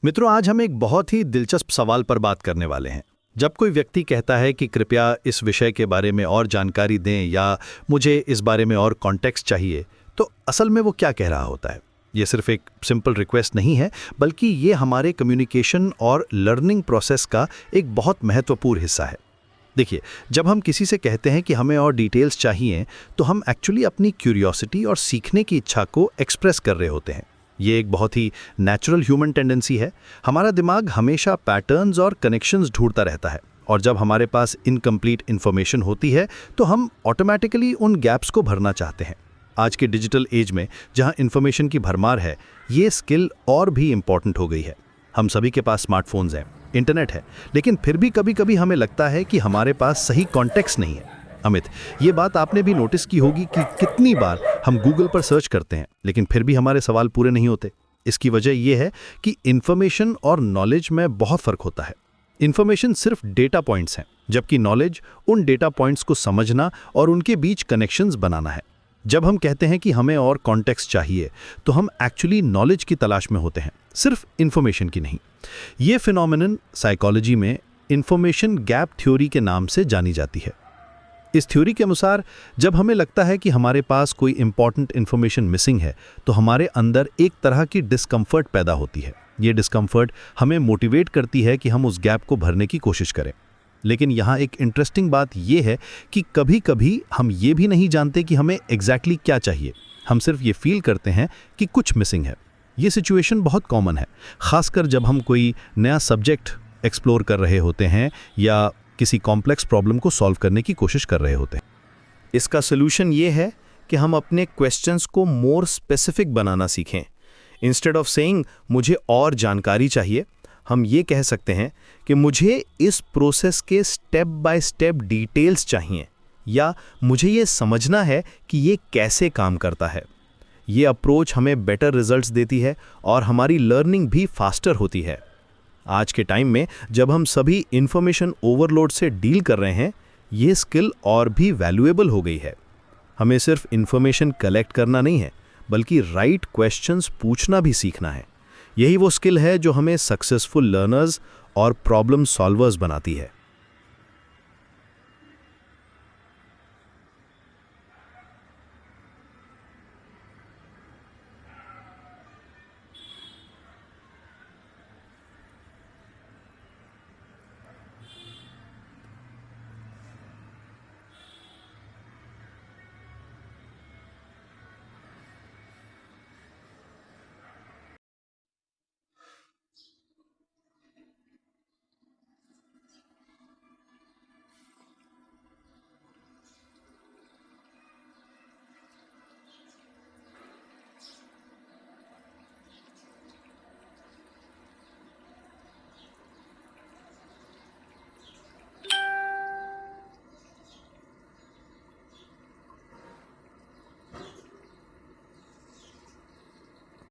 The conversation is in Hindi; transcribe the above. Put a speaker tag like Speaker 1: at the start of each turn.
Speaker 1: मित्रों, आज हम एक बहुत ही दिलचस्प सवाल पर बात करने वाले हैं। जब कोई व्यक्ति कहता है कि कृपया इस विषय के बारे में और जानकारी दें या मुझे इस बारे में और कॉन्टेक्स्ट चाहिए, तो असल में वो क्या कह रहा होता है? ये सिर्फ एक सिंपल रिक्वेस्ट नहीं है, बल्कि ये हमारे कम्युनिकेशन और लर्निंग प्रोसेस का एक बहुत महत्वपूर्ण हिस्सा है। देखिए, जब हम किसी से कहते हैं कि हमें और डिटेल्स चाहिए, तो हम एक्चुअली अपनी क्यूरियोसिटी और सीखने की इच्छा को एक्सप्रेस कर रहे होते हैं। ये एक बहुत ही नेचुरल ह्यूमन टेंडेंसी है। हमारा दिमाग हमेशा पैटर्न्स और कनेक्शंस ढूंढता रहता है, और जब हमारे पास इनकम्प्लीट इन्फॉर्मेशन होती है तो हम ऑटोमेटिकली उन गैप्स को भरना चाहते हैं। आज के डिजिटल एज में जहां इन्फॉर्मेशन की भरमार है, ये स्किल और भी इम्पॉर्टेंट हो गई है। हम सभी के पास स्मार्टफोन्स हैं, इंटरनेट है, लेकिन फिर भी कभी कभी हमें लगता है कि हमारे पास सही कॉन्टेक्स्ट नहीं है। अमित, ये बात आपने भी नोटिस की होगी कि कितनी बार हम गूगल पर सर्च करते हैं, लेकिन फिर भी हमारे सवाल पूरे नहीं होते। इसकी वजह यह है कि इन्फॉर्मेशन और नॉलेज में बहुत फर्क होता है। इन्फॉर्मेशन सिर्फ डेटा पॉइंट्स हैं, जबकि नॉलेज उन डेटा पॉइंट्स को समझना और उनके बीच कनेक्शंस बनाना है। जब हम कहते हैं कि हमें और कॉन्टेक्स्ट चाहिए, तो हम एक्चुअली नॉलेज की तलाश में होते हैं, सिर्फ इन्फॉर्मेशन की नहीं। ये फिनोमेनन साइकोलॉजी में इन्फॉर्मेशन गैप थ्योरी के नाम से जानी जाती है। इस थ्योरी के अनुसार, जब हमें लगता है कि हमारे पास कोई इंपॉर्टेंट इन्फॉर्मेशन मिसिंग है, तो हमारे अंदर एक तरह की डिस्कम्फर्ट पैदा होती है। ये डिस्कम्फर्ट हमें मोटिवेट करती है कि हम उस गैप को भरने की कोशिश करें। लेकिन यहाँ एक इंटरेस्टिंग बात यह है कि कभी कभी हम ये भी नहीं जानते कि हमें एग्जैक्टली क्या चाहिए। हम सिर्फ ये फील करते हैं कि कुछ मिसिंग है। ये सिचुएशन बहुत कॉमन है, खासकर जब हम कोई नया सब्जेक्ट एक्सप्लोर कर रहे होते हैं या किसी कॉम्प्लेक्स प्रॉब्लम को सॉल्व करने की कोशिश कर रहे होते हैं।
Speaker 2: इसका सलूशन ये है कि हम अपने क्वेश्चंस को मोर स्पेसिफिक बनाना सीखें। इंस्टेड ऑफ सेइंग मुझे और जानकारी चाहिए, हम ये कह सकते हैं कि मुझे इस प्रोसेस के स्टेप बाय स्टेप डिटेल्स चाहिए, या मुझे ये समझना है कि ये कैसे काम करता है। ये अप्रोच हमें बेटर रिजल्ट्स देती है और हमारी लर्निंग भी फास्टर होती है। आज के टाइम में जब हम सभी इंफॉर्मेशन ओवरलोड से डील कर रहे हैं, ये स्किल और भी वैल्यूएबल हो गई है। हमें सिर्फ इंफॉर्मेशन कलेक्ट करना नहीं है, बल्कि राइट क्वेश्चंस पूछना भी सीखना है। यही वो स्किल है जो हमें सक्सेसफुल लर्नर्स और प्रॉब्लम सॉल्वर्स बनाती है।